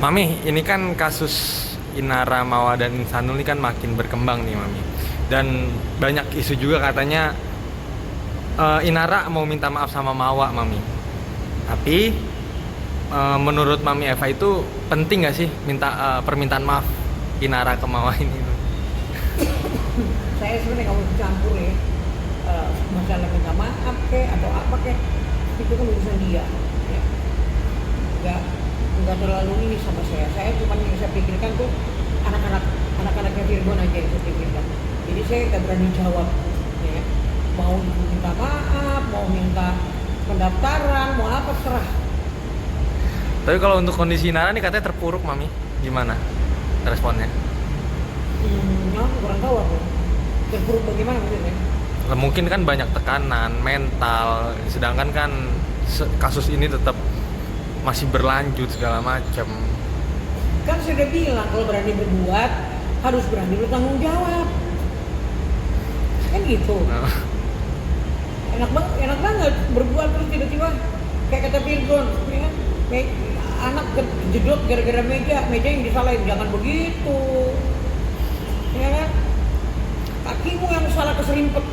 Mami, ini kan kasus Inara Mawa dan Insanul ini kan makin berkembang nih, Mami. Dan banyak isu juga katanya Inara mau minta maaf sama Mawa, Mami. Tapi menurut Mami Eva itu penting nggak sih minta permintaan maaf Inara ke Mawa ini? Saya sebenarnya nggak mau campur ya, masalah minta maaf atau apa itu kan urusan dia ya. nggak terlalu ini sama saya cuma yang saya pikirkan tuh anak-anaknya Virgon aja yang saya pikirkan, jadi saya nggak berani jawab ya. Mau minta maaf, mau minta pendaftaran, mau apa serah. Tapi kalau untuk kondisi Inara nih katanya terpuruk, Mami. Gimana responnya? Aku kurang tahu aku terpuruk bagaimana maksudnya. Mungkin kan banyak tekanan mental, sedangkan kan kasus ini tetap masih berlanjut segala macam. Kan sudah bilang kalau berani berbuat harus berani bertanggung jawab, kan gitu. Enak banget berbuat terus tiba-tiba kayak kata Virgon ya kan? Anak kejedot gara-gara meja yang disalahin, jangan begitu ya kan, kakimu yang salah keserimpet.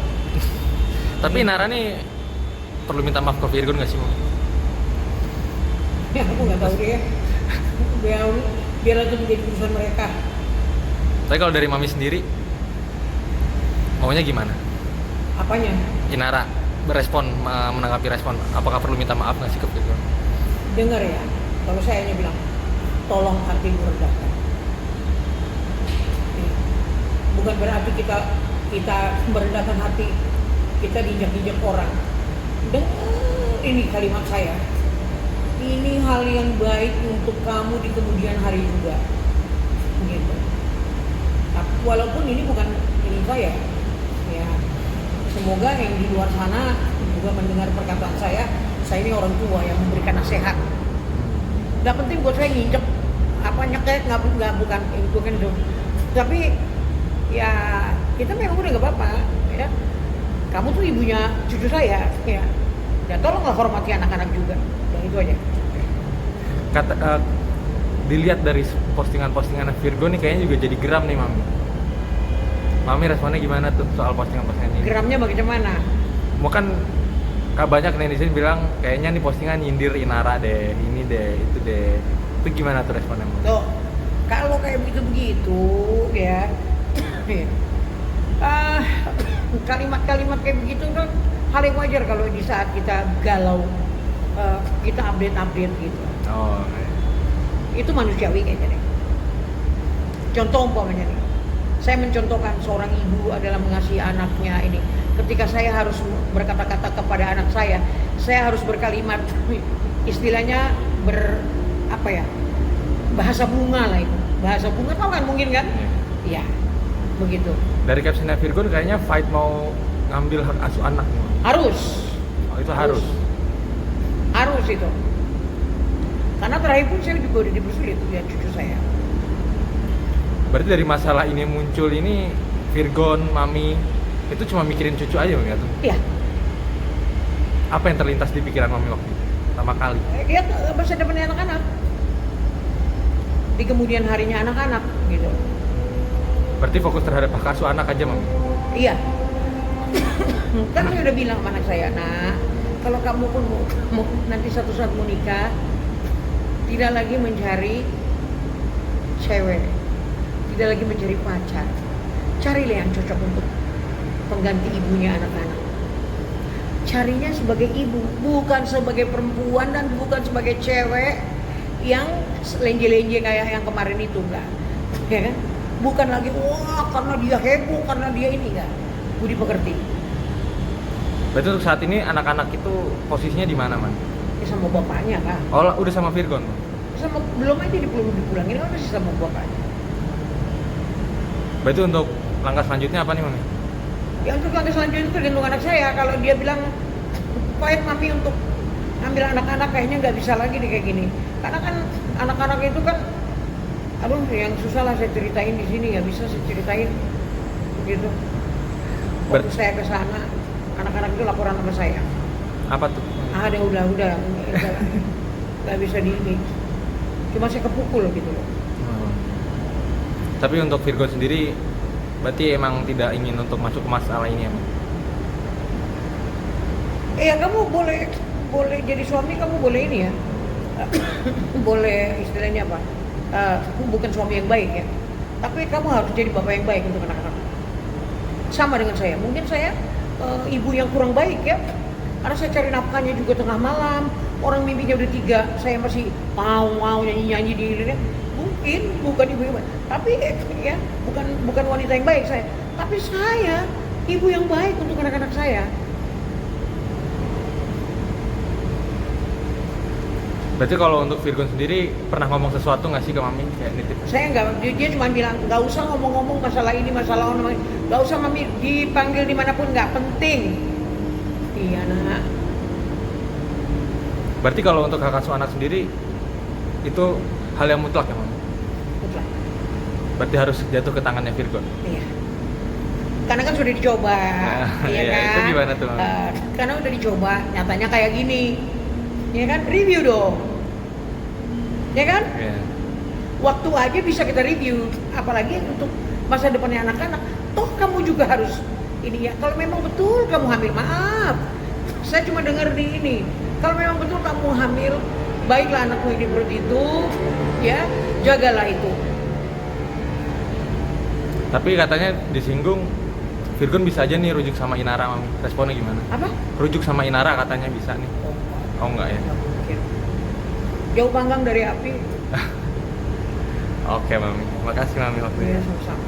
Tapi Nara nih perlu minta maaf ke Virgon nggak sih, Mam? Ya aku nggak tahu deh, biar itu menjadi urusan mereka. Tapi kalau dari Mami sendiri maunya gimana? Apanya? Inara berespon, menanggapi respon, apakah perlu minta maaf nggak sih ke Virgon? Dengar ya, kalau saya hanya bilang tolong hati merendahkan. Bukan berarti kita merendahkan hati, kita diinjak-injak orang. Dengar ini kalimat saya. Ini hal yang baik untuk kamu di kemudian hari juga. Gitu. Tapi walaupun ini bukan ini saya, ya semoga yang di luar sana juga mendengar perkataan saya ini orang tua yang memberikan nasihat. Gak penting buat saya nginjek apa nyekek, nggak bukan itu kan itu. Tapi ya kita memang udah nggak apa-apa ya. Kamu tuh ibunya cucu saya ya. Ya tolonglah hormati anak-anak juga. Dan itu aja. Dilihat dari postingan-postingan Virgon nih kayaknya juga jadi geram nih, Mami. Mami responnya gimana tuh soal postingan-postingan ini? Geramnya bagaimana? Mau kan banyak netizen bilang kayaknya nih postingan nyindir Inara deh, ini deh, itu deh. Itu gimana tuh responnya? Tuh, kalau kayak begitu ya. Kalimat-kalimat kayak begitu kan hal yang wajar kalau di saat kita galau, kita update gitu. Oh, itu manusiawi kayaknya deh. Contoh umpamanya nih, saya mencontohkan seorang ibu adalah mengasihi anaknya ini. Ketika saya harus berkata-kata kepada anak saya harus berkalimat istilahnya bahasa bunga lah itu. Bahasa bunga tau kan mungkin kan? Iya. Begitu. Dari captionnya Virgon kayaknya fight mau ngambil hak asuh anak. Harus. Oh, itu harus. Harus itu. Karena terakhir pun saya juga udah dipersulit lihat cucu saya. Berarti dari masalah ini muncul ini Virgon, Mami itu cuma mikirin cucu aja enggak tuh? Iya. Apa yang terlintas di pikiran Mami waktu itu? Pertama kali. Dia masa depannya anak-anak. Di kemudian harinya anak-anak gitu. Berarti fokus terhadap hak asuh anak aja, Mami? Iya. Kan saya udah bilang sama anak saya, nah kalau kamu pun mau nanti satu saat mau nikah, tidak lagi mencari cewek, tidak lagi mencari pacar, carilah yang cocok untuk pengganti ibunya anak-anak. Carinya sebagai ibu, bukan sebagai perempuan dan bukan sebagai cewek yang lenje-lenje kayak yang kemarin itu, enggak. Ya kan? Bukan lagi wah karena dia heboh, karena dia ini, enggak. Budi pekerti. Berarti untuk saat ini anak-anak itu posisinya di mana, Man? Ya sama bapaknya kan. Oh, udah sama Virgon? Belum aja dipulangin, kan masih sama bapaknya. Berarti untuk langkah selanjutnya apa nih, Mami? Ya untuk langkah selanjutnya itu tergantung anak saya. Kalau dia bilang pahit Mami untuk ambil anak-anak, kayaknya nggak bisa lagi nih kayak gini. Karena kan anak-anak itu kan, aduh yang susah lah saya ceritain di sini, nggak bisa saya ceritain begitu. Waktu saya ke sana, anak-anak itu laporan sama saya. Apa tuh? Ada udah nggak bisa di ini. Cuma saya kepukul gitu loh. Tapi untuk Virgo sendiri berarti emang tidak ingin untuk masuk ke masalah ini emang. Ya kamu boleh jadi suami, kamu boleh ini ya. Boleh istilahnya apa? Bukan suami yang baik ya. Tapi kamu harus jadi bapak yang baik untuk anak-anak. Sama dengan saya. Mungkin saya ibu yang kurang baik ya. Karena saya cari nafkahnya juga tengah malam. Orang mimpinya udah 3, saya masih mau nyanyi-nyanyi di ini. Mungkin bukan ibu yang baik. Tapi ya bukan wanita yang baik saya. Tapi saya ibu yang baik untuk anak-anak saya. Berarti kalau untuk Virgo sendiri pernah ngomong sesuatu nggak sih ke mami kayak nitip? Saya nggak, dia cuma bilang nggak usah ngomong-ngomong masalah ini masalah orang, nggak usah mami dipanggil dimanapun, nggak penting. Iya nak. Berarti kalau untuk hak asuh anak sendiri itu hal yang mutlak ya mami? Mutlak. Berarti harus jatuh ke tangannya Virgo. Iya. Karena kan sudah dicoba, iya iya, kan? itu gimana tuh, Mami? Karena udah dicoba, nyatanya kayak gini, ya kan? Review dong, ya kan? Iya. Waktu aja bisa kita review, apalagi untuk masa depannya anak-anak. Toh kamu juga harus ini ya. Kalau memang betul kamu hamil, maaf, saya cuma dengar di ini. Kalau memang betul kamu hamil, baiklah anakmu ini perut itu, ya jagalah itu. Tapi katanya disinggung Virgon bisa aja nih rujuk sama Inara, mami. Responnya gimana? Apa? Rujuk sama Inara katanya bisa nih. Oh enggak ya? Nggak mungkin. Jauh panggang dari api. Oke mami, makasih mami waktunya. Ya, sama-sama.